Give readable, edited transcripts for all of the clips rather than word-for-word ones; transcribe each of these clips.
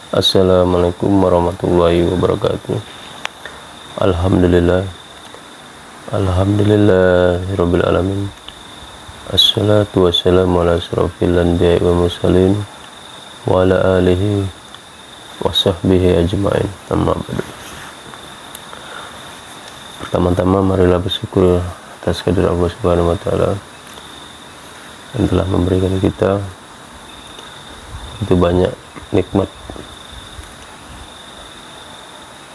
Assalamualaikum warahmatullahi wabarakatuh. Alhamdulillahirabbil alamin. Assalatu wassalamu ala asyrafil anbiya'i wal mursalin wa ala alihi wa sahbihi ajma'in. Amma ba'du. Pertama-tama marilah bersyukur atas kehadirat Allah Subhanahu wa taala yang telah memberikan kita begitu banyak nikmat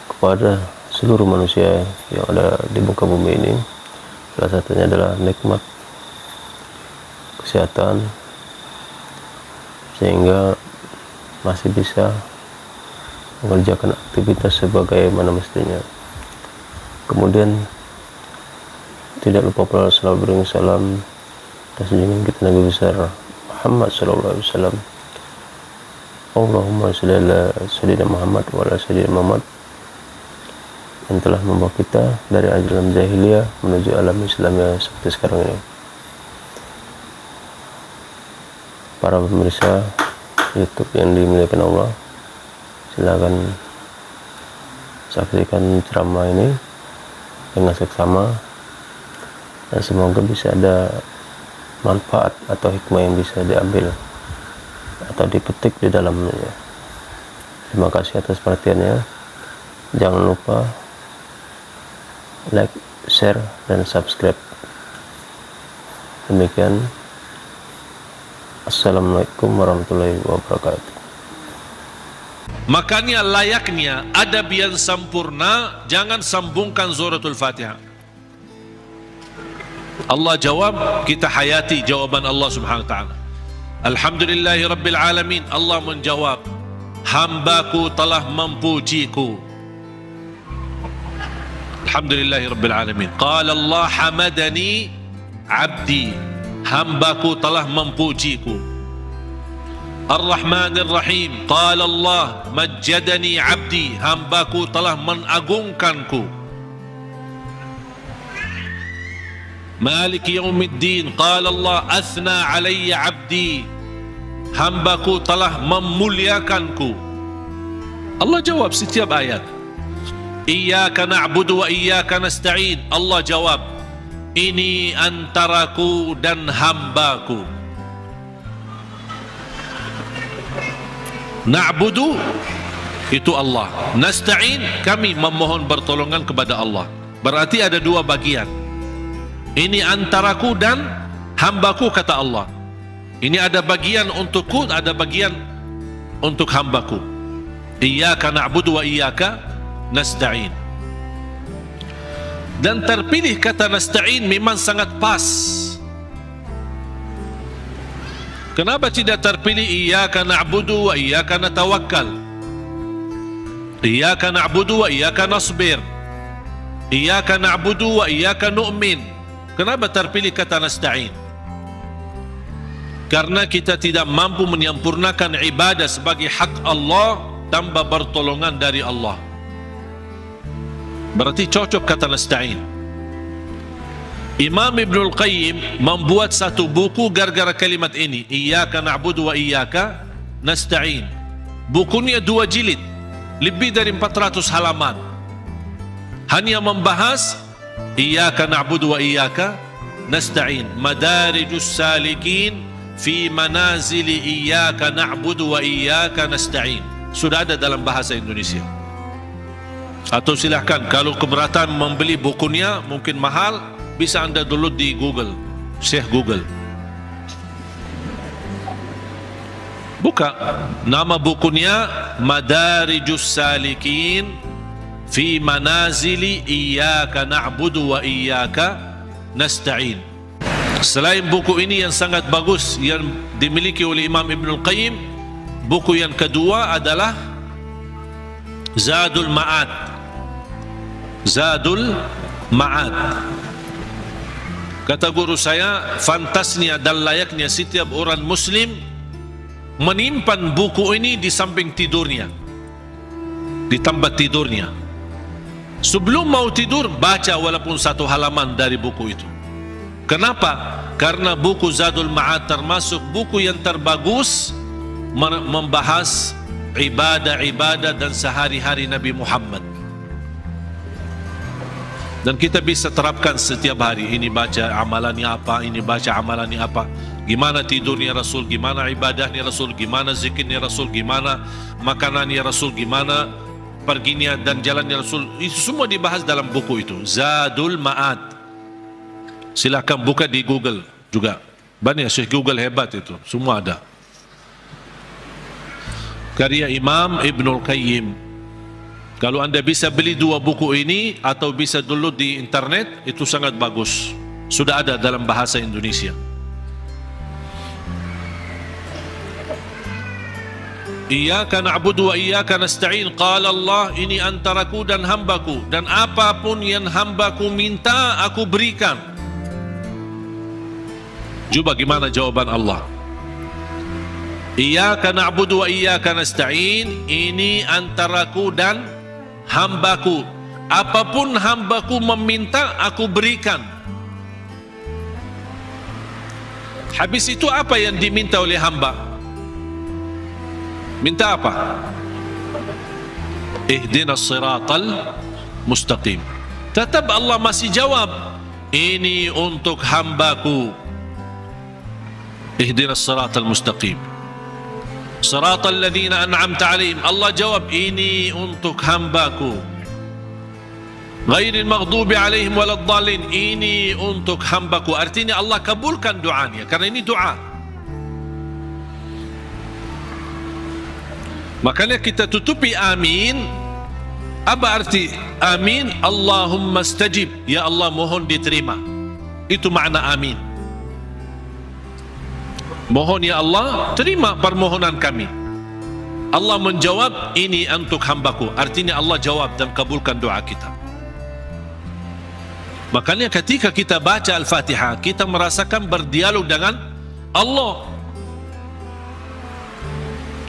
kepada seluruh manusia yang ada di muka bumi ini. Salah satunya adalah nikmat kesehatan, sehingga masih bisa mengerjakan aktivitas sebagaimana mestinya. Kemudian tidak lupa pula selalu beri salam atas junjungan kita Nabi besar Muhammad sallallahu alaihi wasallam. Allahumma shalli ala sayyidina Muhammad wa ala sayyidina Muhammad, yang telah membawa kita dari alam jahiliyah menuju alam Islam yang seperti sekarang ini. Para pemirsa YouTube yang dimuliakan Allah, silakan saksikan ceramah ini dengan seksama, dan semoga bisa ada manfaat atau hikmah yang bisa diambil atau dipetik di dalamnya. Terima kasih atas perhatiannya. Jangan lupa like, share, dan subscribe. Demikian. Assalamualaikum warahmatullahi wabarakatuh. Makanya layaknya adab yang sempurna, jangan sambungkan suratul Fatihah. Allah jawab, kita hayati jawaban Allah Subhanahu wa taala. Alhamdulillahi rabbil alamin. Allah menjawab, hambaku telah memujiku. Alhamdulillahi rabbil alamin. Qala Allah hamadani abdi, hambaku telah memujiku. Ar-Rahmanir Rahim. Qala Allah majjadani abdi, hambaku telah mengagungkanku. Maliki yaumiddin. Qala Allah athna alayya abdi, hambaku telah memuliakanku. Allah jawab setiap ayat. Iyyaka na'budu wa iyyaka nasta'in. Allah jawab, ini antaraku dan hambaku. Na'budu itu Allah, nasta'in kami memohon pertolongan kepada Allah. Berarti ada dua bagian. Ini antaraku dan hambaku, kata Allah. Ini ada bagian untukku, ada bagian untuk hambaku. Iyyaka na'budu wa iyyaka nasta'in. Dan terpilih kata nasta'in memang sangat pas. Kenapa tidak terpilih iyyaka na'budu wa iyyaka natawakkal? Iyyaka na'budu wa iyyaka nasbir. Iyyaka na'budu wa iyyaka nu'min. Kenapa terpilih kata nasta'in? Karena kita tidak mampu menyempurnakan ibadah sebagai hak Allah tanpa pertolongan dari Allah. Berarti cocok kata nasta'in. Imam Ibnul Qayyim membuat satu buku gara-gara kalimat ini, Iyyaka na'budu wa iyyaka nasta'in. Bukunya 2 jilid, lebih dari 400 halaman, hanya membahas Iyyaka na'budu wa iyyaka nasta'in. Madarijus salikin fi manazili iyyaka na'budu wa iyyaka nasta'in. Sudah ada dalam bahasa Indonesia. Atau silahkan, kalau keberatan membeli bukunya mungkin mahal, bisa anda download di Google, Syekh Google. Buka nama bukunya, Madarijus Salikin fi manazili iyyaka na'budu wa iyyaka nasta'in. Selain buku ini yang sangat bagus yang dimiliki oleh Imam Ibnul Qayyim, buku yang kedua adalah Zadul Ma'ad. Zadul Ma'ad. Kata guru saya, fantasnya dan layaknya setiap orang muslim menyimpan buku ini di samping tidurnya, di tempat tidurnya. Sebelum mau tidur, baca walaupun 1 halaman dari buku itu. Kenapa? Karena buku Zadul Ma'ad termasuk buku yang terbagus membahas ibadah-ibadah dan sehari-hari Nabi Muhammad. Dan kita bisa terapkan setiap hari. Ini baca amalannya apa, ini baca amalannya apa. Gimana tidurnya Rasul, gimana ibadahnya Rasul, gimana zikirnya Rasul, gimana makanannya Rasul, gimana perginya dan jalannya Rasul. Itu semua dibahas dalam buku itu, Zadul Ma'ad. Silakan buka di Google juga. Banyak Syekh Google hebat itu, semua ada. Karya Imam Ibnul Qayyim. Kalau anda bisa beli dua buku ini atau bisa download di internet, itu sangat bagus. Sudah ada dalam bahasa Indonesia. Iyyaka na'budu wa iyyaka nasta'in. Qala Allah, ini antaraku dan hambaku, dan apapun yang hambaku minta aku berikan. Coba gimana jawaban Allah? Iyyaka na'budu wa iyyaka nasta'in, ini antaraku dan hambaku, apapun hambaku meminta aku berikan. Habis itu apa yang diminta oleh hamba? Minta apa? Ihdinas siratal mustaqim. Tetap Allah masih jawab, ini untuk hambaku. Ihdinas siratal mustaqim, siratal ladzina an'amta alaihim. Allah jawab, ini untuk hambaku. Ghairil maghdubi alaihim waladdallin, ini untuk hambaku. Artinya Allah kabulkan doanya, karena ini doa. Makanya kita tutupi amin. Apa arti amin? Allahumma stajib, ya Allah mohon diterima. Itu makna amin. Mohon ya Allah, terima permohonan kami. Allah menjawab, ini untuk hambaku. Artinya Allah jawab dan kabulkan doa kita. Makanya ketika kita baca Al-Fatihah, kita merasakan berdialog dengan Allah.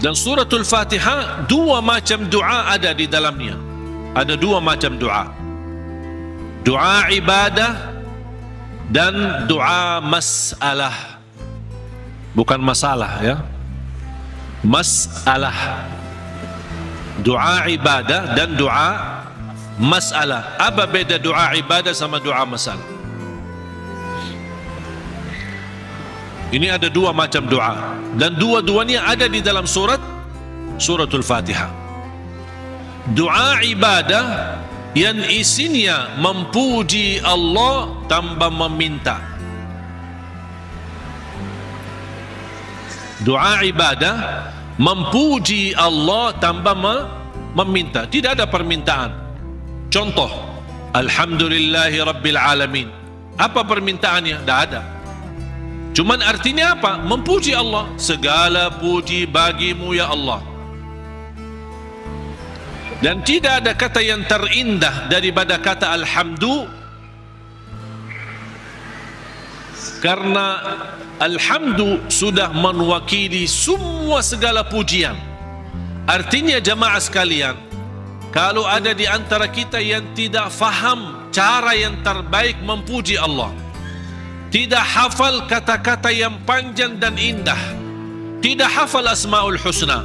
Dan suratul Fatihah, dua macam doa ada di dalamnya. Ada dua macam doa. Doa ibadah dan doa masalah. Bukan masalah ya, masalah. Doa ibadah dan doa masalah. Apa beda doa ibadah sama doa masalah? Ini ada dua macam doa, dan dua-duanya ada di dalam suratul Fatihah. Doa ibadah yang isinya memuji Allah tanpa meminta. Doa ibadah memuji Allah tanpa meminta, tidak ada permintaan. Contoh, Alhamdulillahi Rabbil Alamin. Apa permintaannya? Tidak ada. Cuman artinya apa? Memuji Allah. Segala puji bagimu ya Allah. Dan tidak ada kata yang terindah daripada kata Alhamdu, karena Alhamdu sudah mewakili semua segala pujian. Artinya jamaah sekalian, kalau ada di antara kita yang tidak faham cara yang terbaik memuji Allah, tidak hafal kata-kata yang panjang dan indah, tidak hafal Asmaul Husna,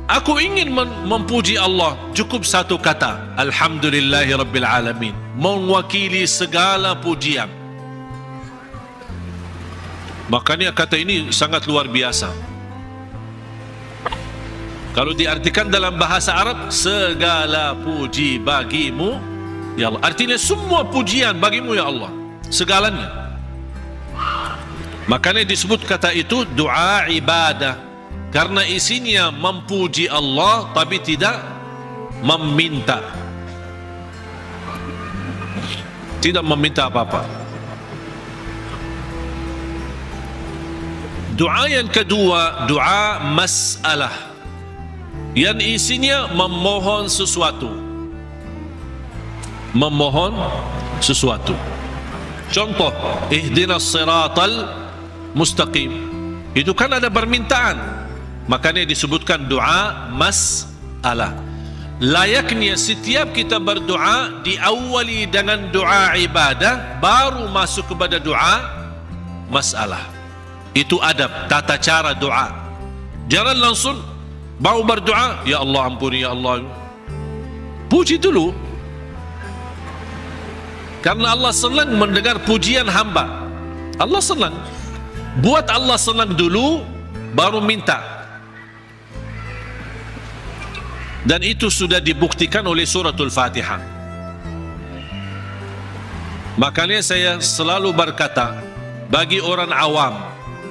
aku ingin memuji Allah, cukup satu kata, Alhamdulillahi Rabbil Alamin, mewakili segala pujian. Makanya kata ini sangat luar biasa. Kalau diartikan dalam bahasa Arab, segala puji bagimu ya Allah, artinya semua pujian bagimu ya Allah, segalanya. Makanya disebut kata itu doa ibadah, karena isinya memuji Allah tapi tidak meminta, tidak meminta apa-apa. Doa yang kedua, doa masalah, yang isinya memohon sesuatu. Memohon sesuatu. Contoh, ihdinas siratal mustaqim. Itu kan ada permintaan. Makanya disebutkan doa masalah. Layaknya setiap kita berdoa diawali dengan doa ibadah, baru masuk kepada doa masalah. Itu adab, tata cara doa. Jangan langsung Mau berdoa, ya Allah ampuni, ya Allah. Puji dulu. Karena Allah senang mendengar pujian hamba. Allah senang. Buat Allah senang dulu, baru minta. Dan itu sudah dibuktikan oleh suratul Fatihah. Makanya saya selalu berkata, bagi orang awam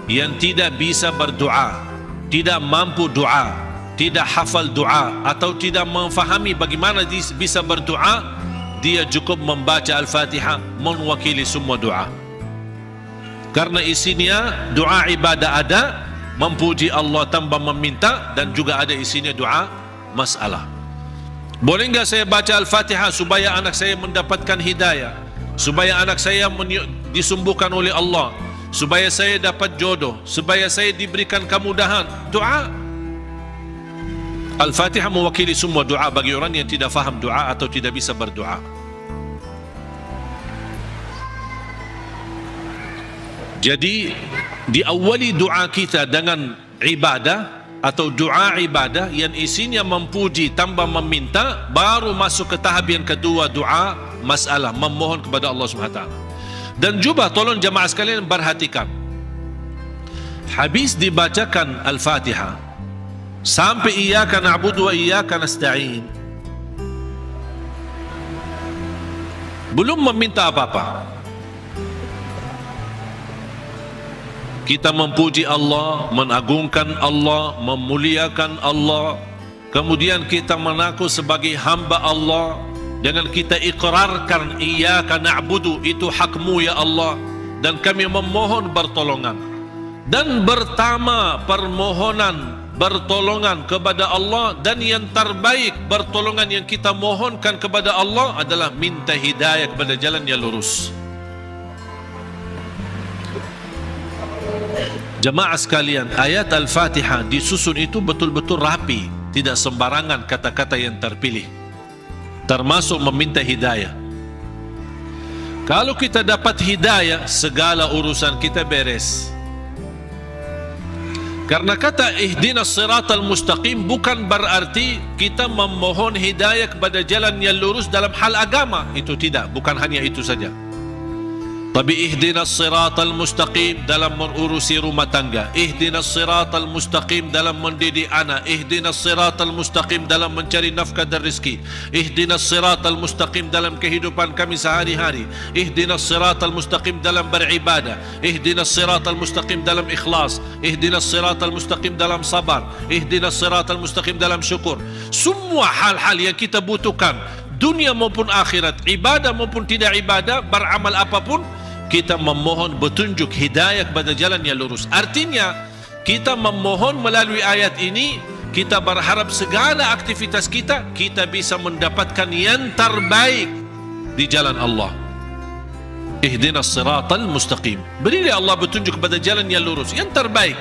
yang tidak bisa berdoa, tidak mampu doa, tidak hafal doa, atau tidak memfahami bagaimana bisa berdoa, dia cukup membaca Al-Fatihah mewakili semua doa. Karena isinya doa ibadah ada, memuji Allah tanpa meminta, dan juga ada isinya doa masalah. Boleh enggak saya baca Al-Fatihah supaya anak saya mendapatkan hidayah, supaya anak saya disembuhkan oleh Allah, supaya saya dapat jodoh, supaya saya diberikan kemudahan? Doa. Al-Fatihah mewakili semua doa bagi orang yang tidak faham doa atau tidak bisa berdoa. Jadi diawali doa kita dengan ibadah atau doa ibadah yang isinya memuji tanpa meminta, baru masuk ke tahap yang kedua, doa masalah, memohon kepada Allah SWT. Dan juga tolong jamaah sekalian perhatikan, habis dibacakan Al-Fatihah sampai iyyaka na'budu wa iyyaka nasta'in, belum meminta apa-apa. Kita memuji Allah, mengagungkan Allah, memuliakan Allah, kemudian kita mengaku sebagai hamba Allah, dengan kita ikrarkan iyyaka na'budu, itu hakmu ya Allah, dan kami memohon pertolongan. Dan pertama permohonan pertolongan kepada Allah, dan yang terbaik pertolongan yang kita mohonkan kepada Allah adalah minta hidayah kepada jalan yang lurus. Jemaah sekalian, ayat Al-Fatihah disusun itu betul-betul rapi, tidak sembarangan kata-kata yang terpilih, termasuk meminta hidayah. Kalau kita dapat hidayah, segala urusan kita beres. Karena kata ihdinas siratal mustaqim bukan berarti kita memohon hidayah kepada jalan yang lurus dalam hal agama. Itu tidak, bukan hanya itu saja. Tapi ihdinas siratal mustaqim dalam mengurusi rumah tangga, ihdinas siratal mustaqim dalam mendidik anak, ihdinas siratal mustaqim dalam mencari nafkah dan rezeki, ihdinas siratal mustaqim dalam kehidupan kami sehari-hari, ihdinas siratal mustaqim dalam beribadah, ihdinas siratal mustaqim dalam ikhlas, ihdinas siratal mustaqim dalam sabar, ihdinas siratal mustaqim dalam syukur. Semua hal-hal yang kita butuhkan, dunia maupun akhirat, ibadah maupun tidak ibadah, beramal apapun, kita memohon petunjuk hidayah kepada jalan yang lurus. Artinya kita memohon melalui ayat ini, kita berharap segala aktivitas kita bisa mendapatkan yang terbaik di jalan Allah. Ihdinas siratal mustaqim, berilah Allah petunjuk kepada jalan yang lurus, yang terbaik.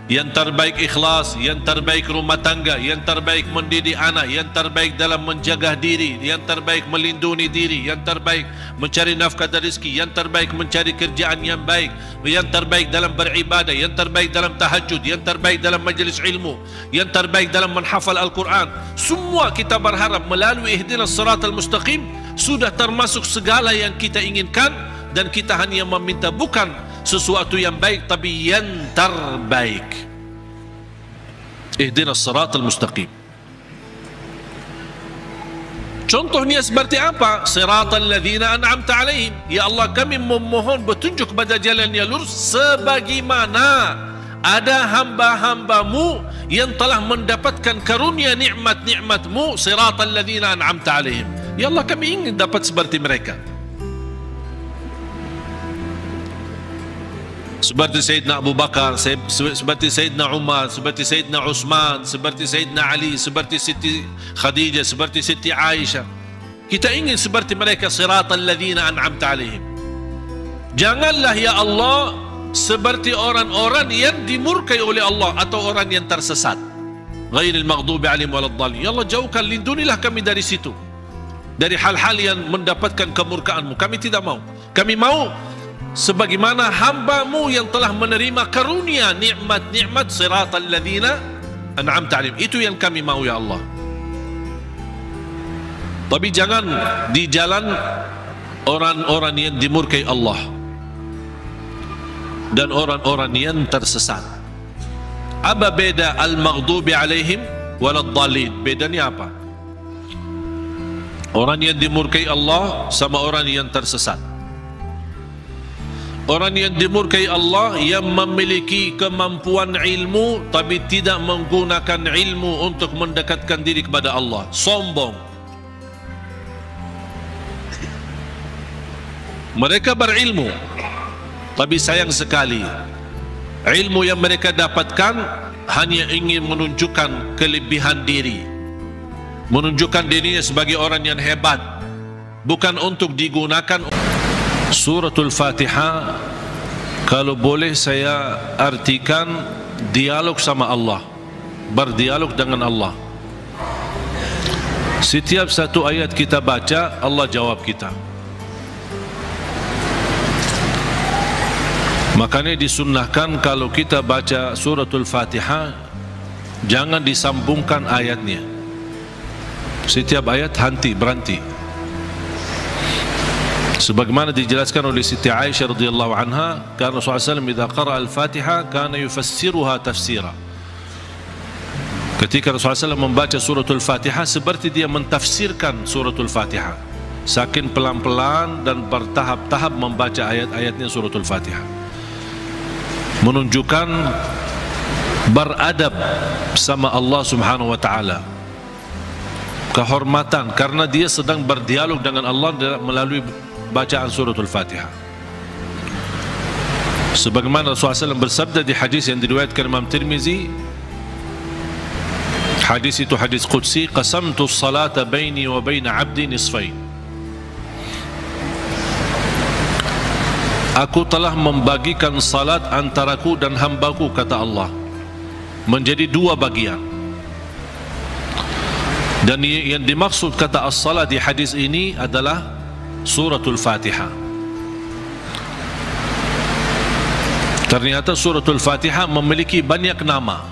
Yang terbaik ikhlas, yang terbaik rumah tangga, yang terbaik mendidik anak, yang terbaik dalam menjaga diri, yang terbaik melindungi diri, yang terbaik mencari nafkah dan rezeki, yang terbaik mencari kerjaan yang baik, yang terbaik dalam beribadah, yang terbaik dalam tahajud, yang terbaik dalam majlis ilmu, yang terbaik dalam menghafal Al-Quran. Semua kita berharap melalui ihdinas siratal mustaqim sudah termasuk segala yang kita inginkan, dan kita hanya meminta bukan sesuatu yang baik, tapi yang terbaik. Ihdinas siratal mustaqim. Contohnya seperti apa? Siratal ladzina an'amta alaihim. Ya Allah, kami memohon petunjuk kepada jalan yang lurus sebagaimana ada hamba-hambamu yang telah mendapatkan karunia nikmat-nikmatmu. Siratal ladzina an'amta alaihim. Ya Allah, kami ingin dapat seperti mereka. Seperti Sayyidina Abu Bakar, seperti Sayyidina Umar, seperti Sayyidina Utsman, seperti Sayyidina Ali, seperti Siti Khadijah, seperti Siti Aisyah. Kita ingin seperti mereka, siratal ladzina an'amta alaihim. Janganlah ya Allah seperti orang-orang yang dimurkai oleh Allah atau orang yang tersesat. Ghairil maghdubi alaihim waladdallin. Ya Allah, jauhkan, lindungilah kami dari situ, dari hal-hal yang mendapatkan kemurkaan-Mu. Kami tidak mau. Kami mau sebagaimana hamba-Mu yang telah menerima karunia nikmat-nikmat, siratal ladzina an'amta 'alaihim. Itu yang kami mau ya Allah. Tapi jangan di jalan orang-orang yang dimurkai Allah dan orang-orang yang tersesat. Apa beda al-maghdubi alaihim waladdallin? Bedanya apa? Orang yang dimurkai Allah sama orang yang tersesat. Orang yang dimurkai Allah yang memiliki kemampuan ilmu tapi tidak menggunakan ilmu untuk mendekatkan diri kepada Allah, sombong. Mereka berilmu tapi sayang sekali ilmu yang mereka dapatkan hanya ingin menunjukkan kelebihan diri, menunjukkan dirinya sebagai orang yang hebat, bukan untuk digunakan. Suratul Fatihah kalau boleh saya artikan dialog sama Allah, berdialog dengan Allah. Setiap satu ayat kita baca, Allah jawab kita. Makanya disunnahkan kalau kita baca suratul Fatihah jangan disambungkan ayatnya. Setiap ayat berhenti. Sebagaimana dijelaskan oleh Siti Aisyah radhiyallahu anha, karena Rasulullah SAW idza qara'a al-Fatihah kana yufassiruha tafsira. Ketika Rasulullah SAW membaca suratul Fatihah seperti dia mentafsirkan suratul Fatihah. Saking pelan-pelan dan bertahap-tahap membaca ayat-ayatnya suratul Fatihah. Menunjukkan beradab sama Allah Subhanahu wa taala, kehormatan karena dia sedang berdialog dengan Allah melalui bacaan suratul Fatihah. Sebagaimana Rasulullah SAW bersabda di hadis yang diriwayatkan Imam Tirmizi, hadis itu hadis qudsi, qasamtu as-salata baini wa baina 'abdi nisfain. Aku telah membagikan salat antaraku dan hambaku, kata Allah, menjadi dua bagian. Dan yang dimaksud kata as-salat di hadis ini adalah suratul Fatihah. Ternyata suratul Fatihah memiliki banyak nama.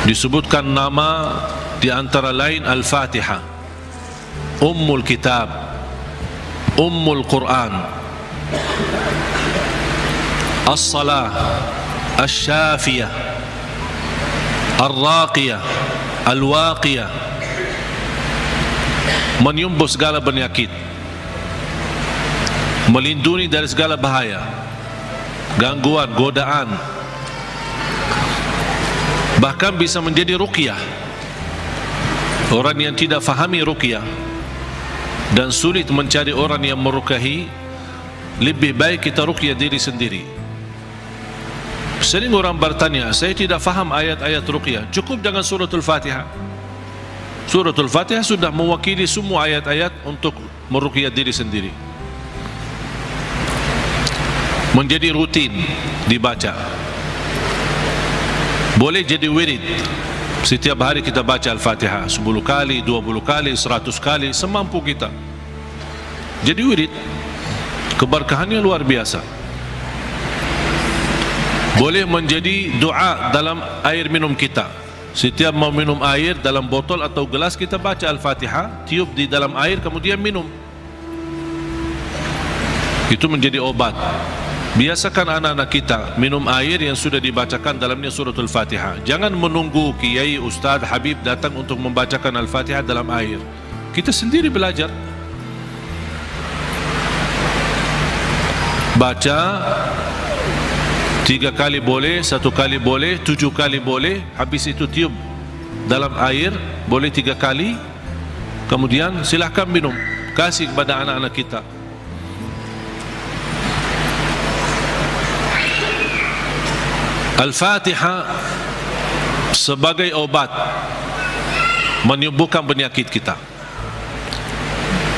Disebutkan nama di antara lain Al-Fatihah, Ummul Kitab, Ummul Quran, As-Salah, Asy-Syafiyah, Ar-Raqiyah, Al-Waqiyah, menyembuh segala penyakit, melindungi dari segala bahaya, gangguan, godaan, bahkan bisa menjadi ruqyah. Orang yang tidak fahami ruqyah dan sulit mencari orang yang meruqyahi, lebih baik kita ruqyah diri sendiri. Sering orang bertanya, saya tidak faham ayat-ayat ruqyah, cukup dengan suratul Fatihah. Suratul Fatihah sudah mewakili semua ayat-ayat untuk meruqyah diri sendiri, menjadi rutin dibaca. Boleh jadi wirid, setiap hari kita baca Al-Fatihah 10 kali, 20 kali, 100 kali, semampu kita. Jadi wirid, keberkahannya luar biasa. Boleh menjadi doa dalam air minum kita. Setiap mau minum air dalam botol atau gelas, kita baca Al-Fatihah, tiup di dalam air, kemudian minum. Itu menjadi obat. Biasakan anak-anak kita minum air yang sudah dibacakan dalamnya suratul Fatihah. Jangan menunggu kiai, ustaz, habib datang untuk membacakan Al-Fatihah dalam air. Kita sendiri belajar. Baca 3 kali boleh, 1 kali boleh, 7 kali boleh. Habis itu tiup dalam air, boleh 3 kali. Kemudian silahkan minum, kasih kepada anak-anak kita. Al-Fatihah sebagai obat menyembuhkan penyakit kita.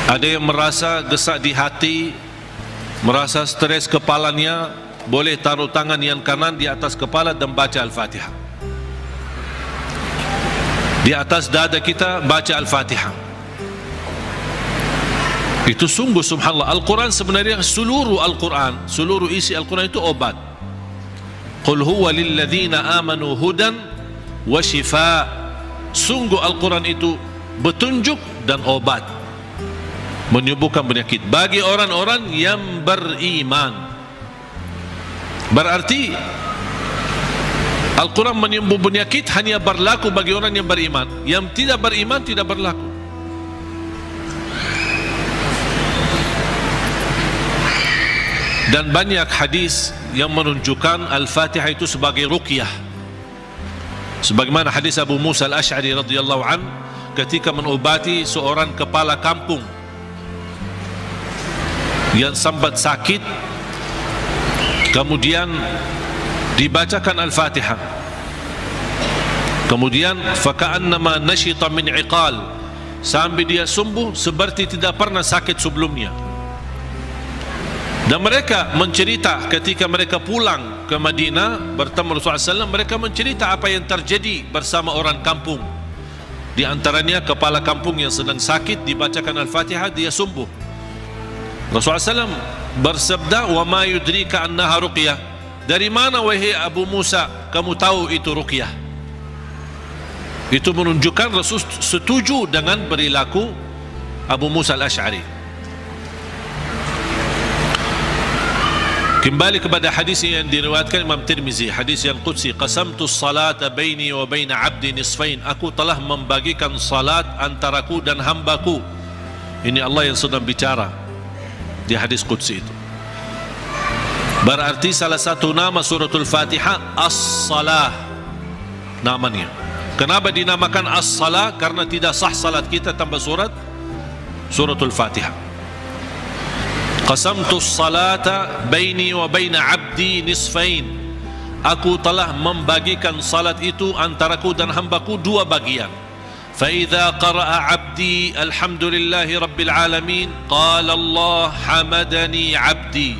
Ada yang merasa gesak di hati, merasa stres kepalanya, boleh taruh tangan yang kanan di atas kepala dan baca Al-Fatihah. Di atas dada kita baca Al-Fatihah. Itu sungguh subhanallah. Al-Quran sebenarnya seluruh Al-Quran, seluruh isi Al-Quran itu obat. Qul huwa lilladzina amanu hudan wa shifa. Sungguh Al-Quran itu petunjuk dan obat, menyembuhkan penyakit bagi orang-orang yang beriman. Berarti Al-Quran menyembuh penyakit hanya berlaku bagi orang yang beriman. Yang tidak beriman tidak berlaku. Dan banyak hadis yang menunjukkan Al-Fatihah itu sebagai ruqyah. Sebagaimana hadis Abu Musa Al-Ash'ari radhiyallahu an ketika mengobati seorang kepala kampung yang sambat sakit, kemudian dibacakan Al-Fatihah, kemudian faka'annama nashita min iqal, sampai dia sembuh seperti tidak pernah sakit sebelumnya. Dan mereka mencerita ketika mereka pulang ke Madinah bertemu Rasulullah SAW, mereka mencerita apa yang terjadi bersama orang kampung. Di antaranya kepala kampung yang sedang sakit, dibacakan Al-Fatihah, dia sembuh. Rasulullah SAW bersabda, wa ma yudrika annaha ruqyah. Dari mana wahai Abu Musa kamu tahu itu ruqyah? Itu menunjukkan Rasul setuju dengan perilaku Abu Musa Al-Ash'ari. Kembali kepada hadis yang diriwayatkan Imam Tirmizi, hadis yang qudsi, qasamtu salata baini wa baina abdi nisfain. Aku telah membagikan salat antaraku dan hambaku. Ini Allah yang sedang bicara di hadis qudsi itu. Berarti salah satu nama suratul Fatihah As-Salah namanya. Kenapa dinamakan As-Salah? Karena tidak sah salat kita tanpa suratul Fatihah. Qasamtu salata baini wa baina abdi nisfain. Aku telah membagikan salat itu antaraku dan hambaku dua bagian. Fa idza qara'a abdi alhamdulillahi rabbil alamin qala Allah hamadani abdi.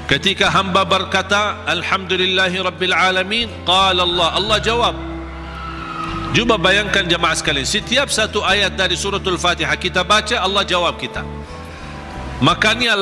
Ketika hamba berkata alhamdulillahi rabbil alamin qala Allah, Allah jawab. Cuba bayangkan jemaah sekalian, setiap satu ayat dari suratul Fatihah kita baca, Allah jawab kita. Makanya